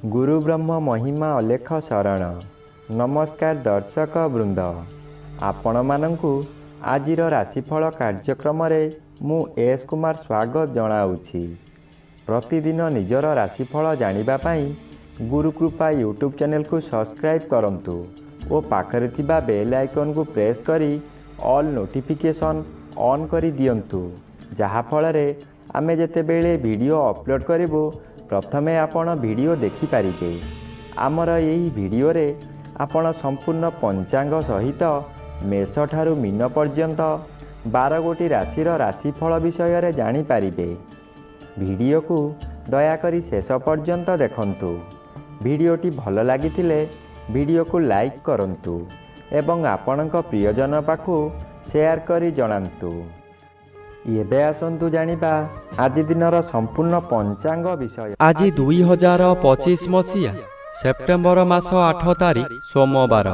गुरु ब्रह्म महिमा अलेख शरण। नमस्कार दर्शक वृंद, आपण मानंकु आजिर राशिफल कार्यक्रम रे मु एस कुमार स्वागत जनाऊछि। प्रतिदिन निजर राशिफल जानिबा पई गुरुकृपा यूट्यूब चैनल को सब्सक्राइब करंतु और पाखरे थिबा बेल आइकन को प्रेस करी ऑल नोटिफिकेशन ऑन करी दियंतु, जहा फल रे आमे जेते बेले वीडियो अपलोड करिवो प्रथमे आपण वीडियो देखि पारिबे। आमर यही वीडियो रे आपण संपूर्ण पंचांग सहित मेष ठारू मीन पर्यंत 12 गोटी राशिर राशिफल विषय रे जानि पारिबे। वीडियो को दयाकरी शेष पर्यंत देखंतु। वीडियोटी भल लागिथिले वीडियो को लाइक करंतु एवं आपणक प्रियजन पाखु शेयर करी जणांतु। एबे आसंतु जानिबा आज दिनर संपूर्ण पंचांग विषय। आज 2025 मसीहा सेप्टेम्बर मास 8 तारिख सोमवार,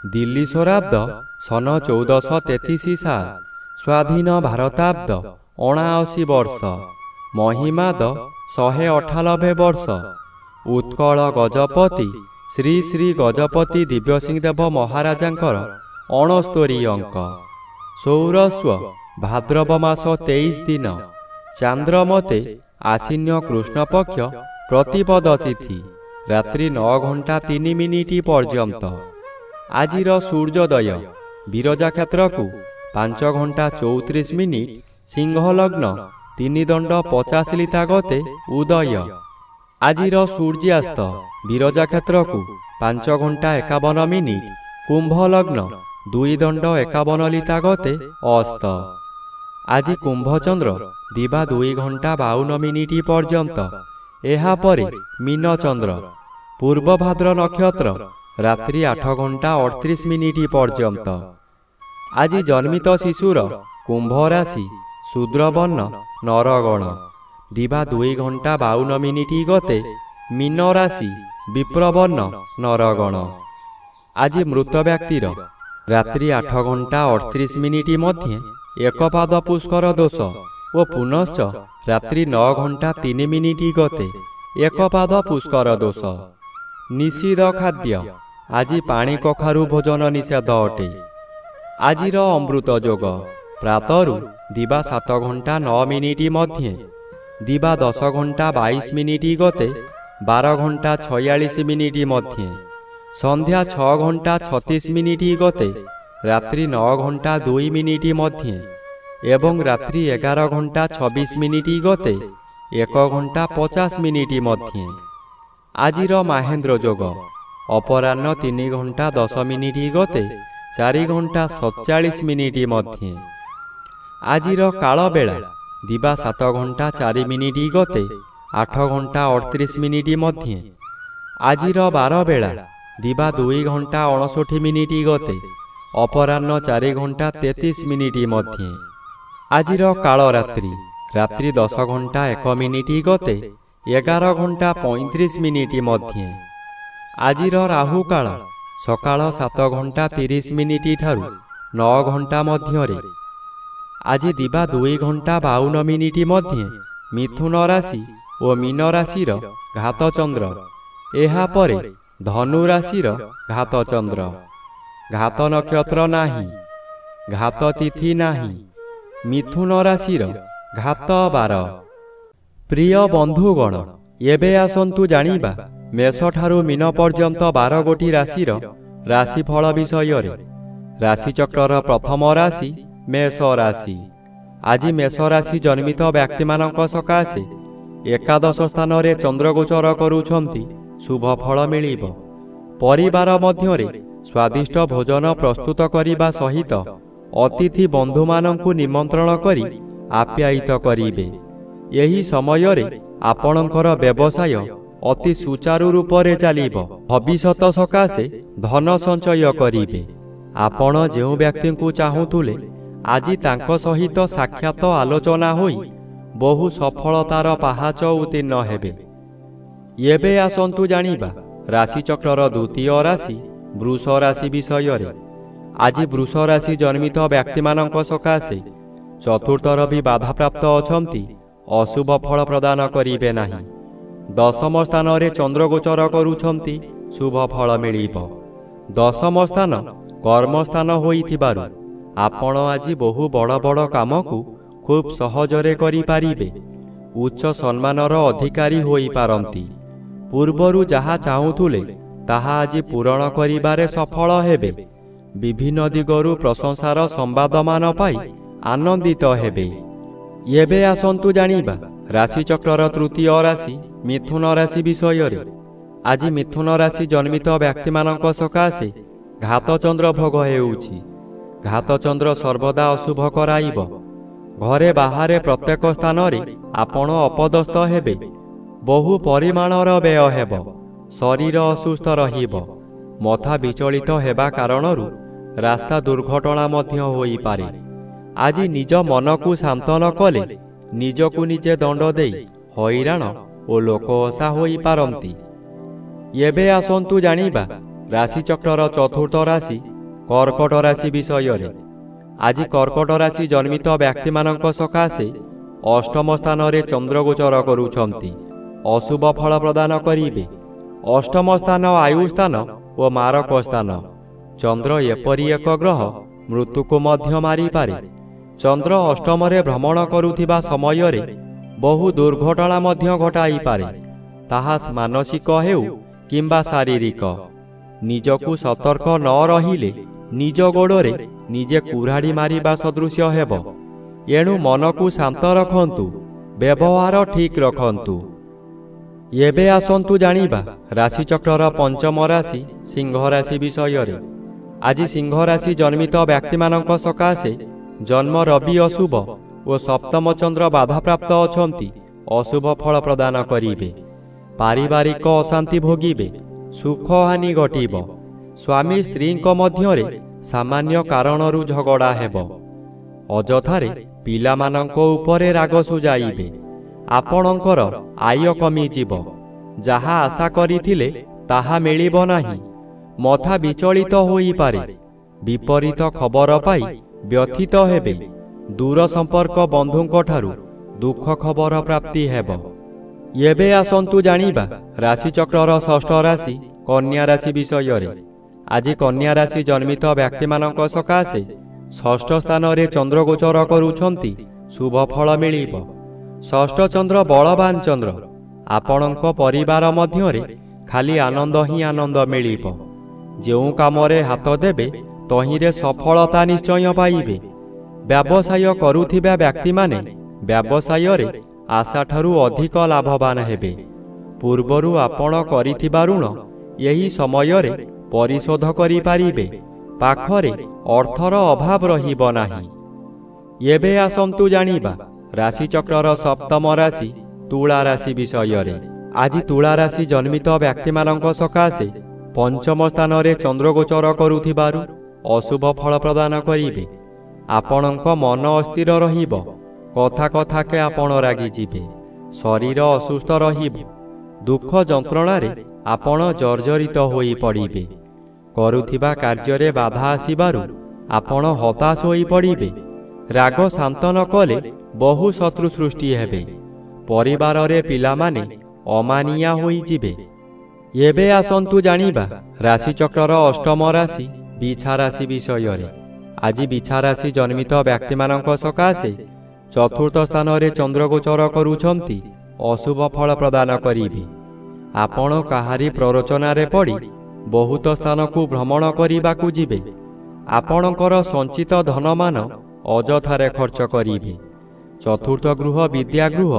दिल्ली शराब्द सन 1433 साल, स्वाधीन भारताब्द 79 वर्ष, महिमाद 198 वर्ष। उत्कल गजपति श्री श्री गजपति दिव्यसिंहदेव महाराजांकर 69 अंक। सौरस्व भाद्रव मास 23 दिन, चांद्रमते आश्विन कृष्ण पक्ष प्रतिपद तिथि रात्रि 9 घंटा 3 मिनिट पर्यंत। आजिर सूर्योदय विरजा क्षेत्र को 5 घंटा 34 मिनिट, सिंह लग्न 3 दंड 50 लिता गते उदय। आजिर सूर्यास्त विरजा क्षेत्र को 5 घंटा 51 मिनिट, कुंभ लग्न 2 दंड 51 लिता गते अस्त। आज कुंभचंद्र दिवा 2 घंटा 52 मिनिट पर्यंत। एहा परे मीन चंद्र पूर्व भाद्र नक्षत्र रात्रि 8 घंटा 38 मिनिट पर्यंत। आज जन्मित शिशुर कुंभ राशि शूद्रवर्ण नरगण दिवा 2 घंटा 52 मिनिट गते मीन राशि विप्रवर्ण नरगण। आज मृत व्यक्तिर रात्रि 8 घंटा 38 मिनिट मध्य एकपाद पुष्कर दोष और पुनश्च रात्रि 9 घंटा 3 मिनिट गते एकपाद पुष्कर दोष। निषिद्ध खाद्य आज पानी कखारु भोजन निषेध अटे। आजिर अमृत जोग प्रातरु दिवा 7 घंटा 9 मिनिट मध्य, दिवा 10 घंटा 22 मिनिट गते 12 घंटा 46 मिनिट मध्य, संध्या 6 घंटा 36 मिनिट गते रात्रि 9 घंटा 2 मिनिट मध्य एवं रात्रि 11 घंटा 26 मिनिट गते 1 घंटा 50 मिनिट मध्य। आजिर महेन्द्र जोग अपराह्न 3 घंटा 10 मिनिट गते 4 घंटा 47 मिनिट मध्य। आजिर काल बेला दिवा 7 घंटा 4 मिनिट गते 8 घंटा 38 मिनिट मध्य। आजिर बार बेला दिवा 2 घंटा 59 मिनिट गते अपराह्न 4 घंटा 33 मिनिट मध्य। आजिर काल रात्रि रात्रि 10 घंटा 1 मिनिट गते 11 घंटा 35 मिनिट मध्य। आजिर राहु काल सकाळ 7 घंटा 30 मिनिट ठारू 9 घंटा मध्य। आज दिवा 2 घंटा 52 मिनिट मध्य मिथुन राशि और मीन राशिर घात चंद्र। एहा परे धनु राशिर घात चंद्र। घात नक्षत्र नाही, घात तिथि नाही, मिथुन राशिर घात 12। प्रिय बंधुगण, एबे आसंतु जानिबा मेष ठारू मीन पर्यंत 12 गोटी राशिर राशिफल विषय रे। राशिचक्रर प्रथम राशि मेष राशि। आज मेष राशि जन्मित व्यक्ति मानक सकाशे एकादश स्थान रे चंद्र गोचर करूछंती शुभ फल मिलिब। परिवार मध्यरे स्वादिष्ट भोजन प्रस्तुत करिबा सहित अतिथि बंधु मानंकु निमंत्रण करी आप्यायित करिबे। यही समय रे आपणकर व्यवसाय अति सुचारु रूप रे चलिब। भविष्यत सकाशे धन संचय करिबे। आपण जेउ व्यक्ति को चाहुतुले आज तांको सहित साक्षात आलोचना होई बहु सफलतार पाहाच उत्तीर्ण हेबे। एबे आसंतु जानिबा राशिचक्रर द्वितीय राशि ବୃଷ ରାଶି ବିଷୟରେ। ଆଜି ବୃଷ ରାଶି ଜନ୍ମିତ ବ୍ୟକ୍ତିମାନଙ୍କ ସକାଶେ ଚତୁର୍ଥ ରବି ବାଧାପ୍ରାପ୍ତ ଅଛନ୍ତି, ଅଶୁଭ ଫଳ ପ୍ରଦାନ କରିବେ ନାହିଁ। ଦଶମ ସ୍ଥାନରେ ଚନ୍ଦ୍ର ଗୋଚର କରୁଛନ୍ତି, ଶୁଭ ଫଳ ମିଳିବ। ଦଶମ ସ୍ଥାନ କର୍ମସ୍ଥାନ ହୋଇଥିବାରୁ ଆପଣ ଆଜି ବହୁ ବଡ଼ ବଡ଼ କାମକୁ ଖୁବ୍ ସହଜରେ କରିପାରିବେ। ଉଚ୍ଚ ସମ୍ମାନର ଅଧିକାରୀ ହୋଇପାରନ୍ତି। ପୂର୍ବରୁ ଯାହା ଚାହୁଁଥିଲେ ତାହା ଆଜି ପୂରଣ କରିବାରେ ସଫଳ ହେବେ। ବିଭିନ୍ନ ଦିଗରୁ ପ୍ରଶଂସାର ସମ୍ବାଦମାନ ପାଇ ଆନନ୍ଦିତ ହେବେ। ଏବେ ଆସନ୍ତୁ ଜାଣିବା ରାଶିଚକ୍ରର ତୃତୀୟ ରାଶି ମିଥୁନ ରାଶି ବିଷୟରେ। ଆଜି ମିଥୁନ ରାଶି ଜନ୍ମିତ ବ୍ୟକ୍ତିମାନଙ୍କ ସକାଶେ ଘାତଚନ୍ଦ୍ର ଭୋଗ ହେଉଛି। ଘାତଚନ୍ଦ୍ର ସର୍ବଦା ଅଶୁଭ କରାଇବ। ଘରେ ବାହାରେ ପ୍ରତ୍ୟେକ ସ୍ଥାନରେ ଆପଣ ଅପଦସ୍ଥ ହେବେ। ବହୁ ପରିମାଣର ବ୍ୟୟ ହେବ। ଶରୀର ଅସୁସ୍ଥ ରହିବ। ମଥା ବିଚଳିତ ହେବା କାରଣରୁ ରାସ୍ତା ଦୁର୍ଘଟଣା ମଧ୍ୟ ହୋଇପାରେ। ଆଜି ନିଜ ମନକୁ ଶାନ୍ତ ନ କଲେ ନିଜକୁ ନିଜେ ଦଣ୍ଡ ଦେଇ ହଇରାଣ ଓ ଲୋକହସା ହୋଇପାରନ୍ତି। ଏବେ ଆସନ୍ତୁ ଜାଣିବା ରାଶିଚକ୍ରର ଚତୁର୍ଥ ରାଶି କର୍କଟ ରାଶି ବିଷୟରେ। ଆଜି କର୍କଟ ରାଶି ଜନ୍ମିତ ବ୍ୟକ୍ତିମାନଙ୍କ ସକାଶେ ଅଷ୍ଟମ ସ୍ଥାନରେ ଚନ୍ଦ୍ର ଗୋଚର କରୁଛନ୍ତି, ଅଶୁଭ ଫଳ ପ୍ରଦାନ କରିବେ। ଅଷ୍ଟମ ସ୍ଥାନ ଆୟୁ ସ୍ଥାନ ଓ ମାରକ ସ୍ଥାନ। ଚନ୍ଦ୍ର ଏପରି ଏକ ଗ୍ରହ ମୃତ୍ୟୁକୁ ମଧ୍ୟ ମାରିପାରେ। ଚନ୍ଦ୍ର ଅଷ୍ଟମରେ ଭ୍ରମଣ କରୁଥିବା ସମୟରେ ବହୁ ଦୁର୍ଘଟଣା ମଧ୍ୟ ଘଟାଇପାରେ। ତାହା ମାନସିକ ହେଉ କିମ୍ବା ଶାରୀରିକ। ନିଜକୁ ସତର୍କ ନ ରହିଲେ ନିଜ ଗୋଡ଼ରେ ନିଜେ କୁରାଢ଼ି ମାରିବା ସଦୃଶ ହେବ। ଏଣୁ ମନକୁ ଶାନ୍ତ ରଖନ୍ତୁ, ବ୍ୟବହାର ଠିକ୍ ରଖନ୍ତୁ। ଏବେ ଆସନ୍ତୁ ଜାଣିବା ରାଶିଚକ୍ରର ପଞ୍ଚମ ରାଶି ସିଂହ ରାଶି ବିଷୟରେ। ଆଜି ସିଂହ ରାଶି ଜନ୍ମିତ ବ୍ୟକ୍ତିମାନଙ୍କ ସକାଶେ ଜନ୍ମ ରବି ଅଶୁଭ ଓ ସପ୍ତମ ଚନ୍ଦ୍ର ବାଧାପ୍ରାପ୍ତ ଅଛନ୍ତି, ଅଶୁଭ ଫଳ ପ୍ରଦାନ କରିବେ। ପାରିବାରିକ ଅଶାନ୍ତି ଭୋଗିବେ। ସୁଖ ହାନି ଘଟିବ। ସ୍ୱାମୀ ସ୍ତ୍ରୀଙ୍କ ମଧ୍ୟରେ ସାମାନ୍ୟ କାରଣରୁ ଝଗଡ଼ା ହେବ। ଅଯଥାରେ ପିଲାମାନଙ୍କ ଉପରେ ରାଗ ସୁଝାଇବେ। ଆପଣଙ୍କର ଆୟ କମିଯିବ। ଯାହା ଆଶା କରିଥିଲେ ତାହା ମିଳିବ ନାହିଁ। ମଥା ବିଚଳିତ ହୋଇପାରେ। ବିପରୀତ ଖବର ପାଇ ବ୍ୟଥିତ ହେବେ। ଦୂର ସମ୍ପର୍କ ବନ୍ଧୁଙ୍କ ଠାରୁ ଦୁଃଖ ଖବର ପ୍ରାପ୍ତି ହେବ। ଏବେ ଆସନ୍ତୁ ଜାଣିବା ରାଶିଚକ୍ରର ଷଷ୍ଠ ରାଶି କନ୍ୟା ରାଶି ବିଷୟରେ। ଆଜି କନ୍ୟା ରାଶି ଜନ୍ମିତ ବ୍ୟକ୍ତିମାନଙ୍କ ସକାଶେ ଷଷ୍ଠ ସ୍ଥାନରେ ଚନ୍ଦ୍ର ଗୋଚର କରୁଛନ୍ତି, ଶୁଭ ଫଳ ମିଳିବ। ଷଷ୍ଠ ଚନ୍ଦ୍ର ବଳବାନ ଚନ୍ଦ୍ର। ଆପଣଙ୍କ ପରିବାର ମଧ୍ୟରେ ଖାଲି ଆନନ୍ଦ ହିଁ ଆନନ୍ଦ ମିଳିବ। ଯେଉଁ କାମରେ ହାତ ଦେବେ ତହିଁରେ ସଫଳତା ନିଶ୍ଚୟ ପାଇବେ। ବ୍ୟବସାୟ କରୁଥିବା ବ୍ୟକ୍ତିମାନେ ବ୍ୟବସାୟରେ ଆଶାଠାରୁ ଅଧିକ ଲାଭବାନ ହେବେ। ପୂର୍ବରୁ ଆପଣ କରିଥିବା ଋଣ ଏହି ସମୟରେ ପରିଶୋଧ କରିପାରିବେ। ପାଖରେ ଅର୍ଥର ଅଭାବ ରହିବ ନାହିଁ। ଏବେ ଆସନ୍ତୁ ଜାଣିବା ରାଶିଚକ୍ରର ସପ୍ତମ ରାଶି ତୁଳା ରାଶି ବିଷୟରେ। ଆଜି ତୁଳା ରାଶି ଜନ୍ମିତ ବ୍ୟକ୍ତିମାନଙ୍କ ସକାଶେ ପଞ୍ଚମ ସ୍ଥାନରେ ଚନ୍ଦ୍ର ଗୋଚର କରୁଥିବାରୁ ଅଶୁଭ ଫଳ ପ୍ରଦାନ କରିବେ। ଆପଣଙ୍କ ମନ ଅସ୍ଥିର ରହିବ। କଥା କଥାକେ ଆପଣ ରାଗିଯିବେ। ଶରୀର ଅସୁସ୍ଥ ରହିବ। ଦୁଃଖ ଯନ୍ତ୍ରଣାରେ ଆପଣ ଜର୍ଜରିତ ହୋଇପଡ଼ିବେ। କରୁଥିବା କାର୍ଯ୍ୟରେ ବାଧା ଆସିବାରୁ ଆପଣ ହତାଶ ହୋଇପଡ଼ିବେ। ରାଗ ଶାନ୍ତ ନ କଲେ ବହୁ ଶତ୍ରୁ ସୃଷ୍ଟି ହେବେ। ପରିବାରରେ ପିଲାମାନେ ଅମାନିଆ ହୋଇଯିବେ। ଏବେ ଆସନ୍ତୁ ଜାଣିବା ରାଶିଚକ୍ରର ଅଷ୍ଟମ ରାଶି ବିଛା ରାଶି ବିଷୟରେ। ଆଜି ବିଛା ରାଶି ଜନ୍ମିତ ବ୍ୟକ୍ତିମାନଙ୍କ ସକାଶେ ଚତୁର୍ଥ ସ୍ଥାନରେ ଚନ୍ଦ୍ର ଗୋଚର କରୁଛନ୍ତି, ଅଶୁଭ ଫଳ ପ୍ରଦାନ କରିବେ। ଆପଣ କାହାରି ପ୍ରରୋଚନାରେ ପଡ଼ି ବହୁତ ସ୍ଥାନକୁ ଭ୍ରମଣ କରିବାକୁ ଯିବେ। ଆପଣଙ୍କର ସଞ୍ଚିତ ଧନମାନ ଅଯଥାରେ ଖର୍ଚ୍ଚ କରିବେ। ଚତୁର୍ଥ ଗୃହ ବିଦ୍ୟାଗୃହ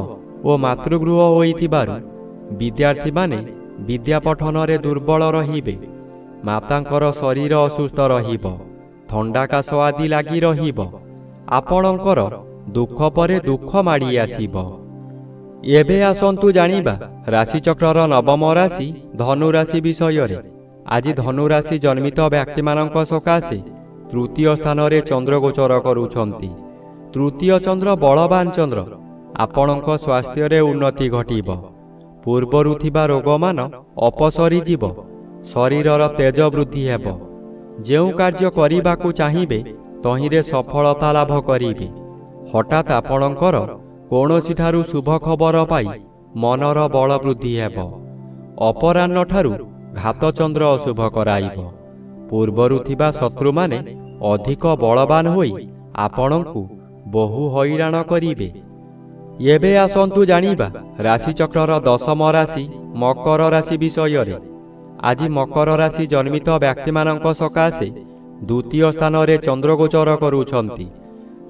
ଓ ମାତୃଗୃହ ହୋଇଥିବାରୁ ବିଦ୍ୟାର୍ଥୀମାନେ ବିଦ୍ୟା ପଠନରେ ଦୁର୍ବଳ ରହିବେ। ମାତାଙ୍କର ଶରୀର ଅସୁସ୍ଥ ରହିବ। ଥଣ୍ଡା କାଶ ଆଦି ଲାଗି ରହିବ। ଆପଣଙ୍କର ଦୁଃଖ ପରେ ଦୁଃଖ ମାଡ଼ି ଆସିବ। ଏବେ ଆସନ୍ତୁ ଜାଣିବା ରାଶିଚକ୍ରର ନବମ ରାଶି ଧନୁ ରାଶି ବିଷୟରେ। ଆଜି ଧନୁ ରାଶି ଜନ୍ମିତ ବ୍ୟକ୍ତିମାନଙ୍କ ସକାଶେ ତୃତୀୟ ସ୍ଥାନରେ ଚନ୍ଦ୍ର ଗୋଚର କରୁଛନ୍ତି। ତୃତୀୟ ଚନ୍ଦ୍ର ବଳବାନ ଚନ୍ଦ୍ର। ଆପଣଙ୍କ ସ୍ୱାସ୍ଥ୍ୟରେ ଉନ୍ନତି ଘଟିବ। ପୂର୍ବରୁ ଥିବା ରୋଗମାନ ଅପସରିଯିବ। ଶରୀରର ତେଜ ବୃଦ୍ଧି ହେବ। ଯେଉଁ କାର୍ଯ୍ୟ କରିବାକୁ ଚାହିଁବେ ତହିଁରେ ସଫଳତା ଲାଭ କରିବେ। ହଠାତ୍ ଆପଣଙ୍କର କୌଣସିଠାରୁ ଶୁଭ ଖବର ପାଇ ମନର ବଳ ବୃଦ୍ଧି ହେବ। ଅପରାହ୍ନଠାରୁ ଘାତଚନ୍ଦ୍ର ଅଶୁଭ କରାଇବ। ପୂର୍ବରୁ ଥିବା ଶତ୍ରୁମାନେ ଅଧିକ ବଳବାନ ହୋଇ ଆପଣଙ୍କୁ ବହୁ ହଇରାଣ କରିବେ। ଏବେ ଆସନ୍ତୁ ଜାଣିବା ରାଶିଚକ୍ରର ଦଶମ ରାଶି ମକର ରାଶି ବିଷୟରେ। ଆଜି ମକର ରାଶି ଜନ୍ମିତ ବ୍ୟକ୍ତିମାନଙ୍କ ସକାଶେ ଦ୍ୱିତୀୟ ସ୍ଥାନରେ ଚନ୍ଦ୍ରଗୋଚର କରୁଛନ୍ତି।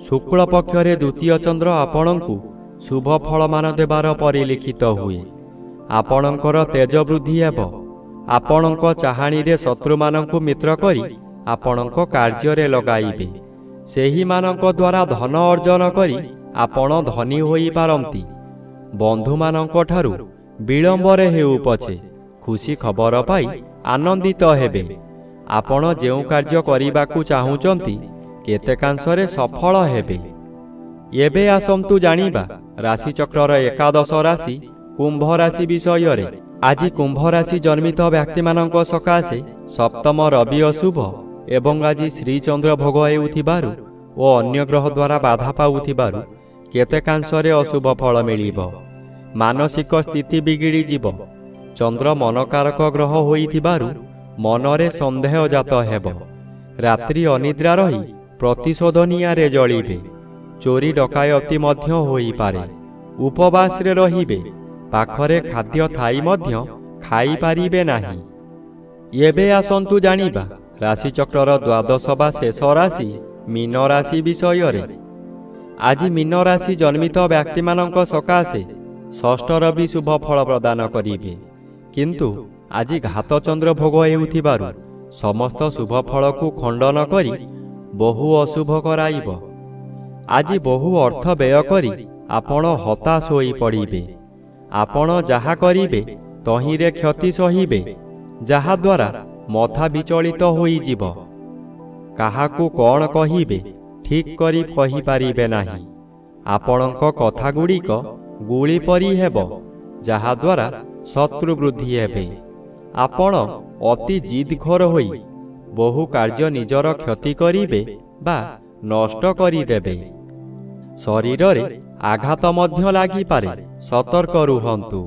ଶୁକ୍ଳ ପକ୍ଷରେ ଦ୍ୱିତୀୟ ଚନ୍ଦ୍ର ଆପଣଙ୍କୁ ଶୁଭ ଫଳମାନ ଦେବାର ପରିଲିଖିତ ହୁଏ। ଆପଣଙ୍କର ତେଜ ବୃଦ୍ଧି ହେବ। ଆପଣଙ୍କ ଚାହାଣୀରେ ଶତ୍ରୁମାନଙ୍କୁ ମିତ୍ର କରି ଆପଣଙ୍କ କାର୍ଯ୍ୟରେ ଲଗାଇବେ। ସେହିମାନଙ୍କ ଦ୍ୱାରା ଧନ ଅର୍ଜନ କରି ଆପଣ ଧନୀ ହୋଇପାରନ୍ତି। ବନ୍ଧୁମାନଙ୍କ ଠାରୁ ବିଳମ୍ବରେ ହେଉ ପଛେ ଖୁସି ଖବର ପାଇ ଆନନ୍ଦିତ ହେବେ। ଆପଣ ଯେଉଁ କାର୍ଯ୍ୟ କରିବାକୁ ଚାହୁଁଛନ୍ତି କେତେକାଂଶରେ ସଫଳ ହେବେ। ଏବେ ଆସନ୍ତୁ ଜାଣିବା ରାଶିଚକ୍ରର ଏକାଦଶ ରାଶି କୁମ୍ଭ ରାଶି ବିଷୟରେ। ଆଜି କୁମ୍ଭ ରାଶି ଜନ୍ମିତ ବ୍ୟକ୍ତିମାନଙ୍କ ସକାଶେ ସପ୍ତମ ରବି ଅଶୁଭ ଏବଂ ଆଜି ଶ୍ରୀଚନ୍ଦ୍ର ଭୋଗ ହେଉଥିବାରୁ ଓ ଅନ୍ୟ ଗ୍ରହ ଦ୍ୱାରା ବାଧା ପାଉଥିବାରୁ କେତେକାଂଶରେ ଅଶୁଭ ଫଳ ମିଳିବ। ମାନସିକ ସ୍ଥିତି ବିଗିଡ଼ିଯିବ। ଚନ୍ଦ୍ର ମନକାରକ ଗ୍ରହ ହୋଇଥିବାରୁ ମନରେ ସନ୍ଦେହ ଜାତ ହେବ। ରାତ୍ରି ଅନିଦ୍ରା ରହି ପ୍ରତିଶୋଧ ନିଆଁରେ ଜଳିବେ। ଚୋରି ଡକାୟତି ମଧ୍ୟ ହୋଇପାରେ। ଉପବାସରେ ରହିବେ। ପାଖରେ ଖାଦ୍ୟ ଥାଇ ମଧ୍ୟ ଖାଇପାରିବେ ନାହିଁ। ଏବେ ଆସନ୍ତୁ ଜାଣିବା ରାଶିଚକ୍ରର ଦ୍ୱାଦଶ ବା ଶେଷ ରାଶି ମୀନ ରାଶି ବିଷୟରେ। ଆଜି ମୀନ ରାଶି ଜନ୍ମିତ ବ୍ୟକ୍ତିମାନଙ୍କ ସକାଶେ ଷଷ୍ଠ ରବି ଶୁଭ ଫଳ ପ୍ରଦାନ କରିବେ। କିନ୍ତୁ ଆଜି ଘାତଚନ୍ଦ୍ର ଭୋଗ ହେଉଥିବାରୁ ସମସ୍ତ ଶୁଭ ଫଳକୁ ଖଣ୍ଡନ କରି ବହୁ ଅଶୁଭ କରାଇବ। ଆଜି ବହୁ ଅର୍ଥ ବ୍ୟୟ କରି ଆପଣ ହତାଶ ହୋଇପଡ଼ିବେ। ଆପଣ ଯାହା କରିବେ ତହିଁରେ କ୍ଷତି ସହିବେ, ଯାହାଦ୍ୱାରା ମଥା ବିଚଳିତ ହୋଇଯିବ। କାହାକୁ କ'ଣ କହିବେ ଠିକ୍ କରି କହିପାରିବେ ନାହିଁ। ଆପଣଙ୍କ କଥାଗୁଡ଼ିକ ଗୁଳି ପରି ହେବ, ଯାହାଦ୍ୱାରା ଶତ୍ରୁ ବୃଦ୍ଧି ହେବେ। ଆପଣ ଅତି ଜିଦଖୋର ହୋଇ ବହୁ କାର୍ଯ୍ୟ ନିଜର କ୍ଷତି କରିବେ ବା ନଷ୍ଟ କରିଦେବେ। ଶରୀରରେ ଆଘାତ ମଧ୍ୟ ଲାଗିପାରେ, ସତର୍କ ରୁହନ୍ତୁ।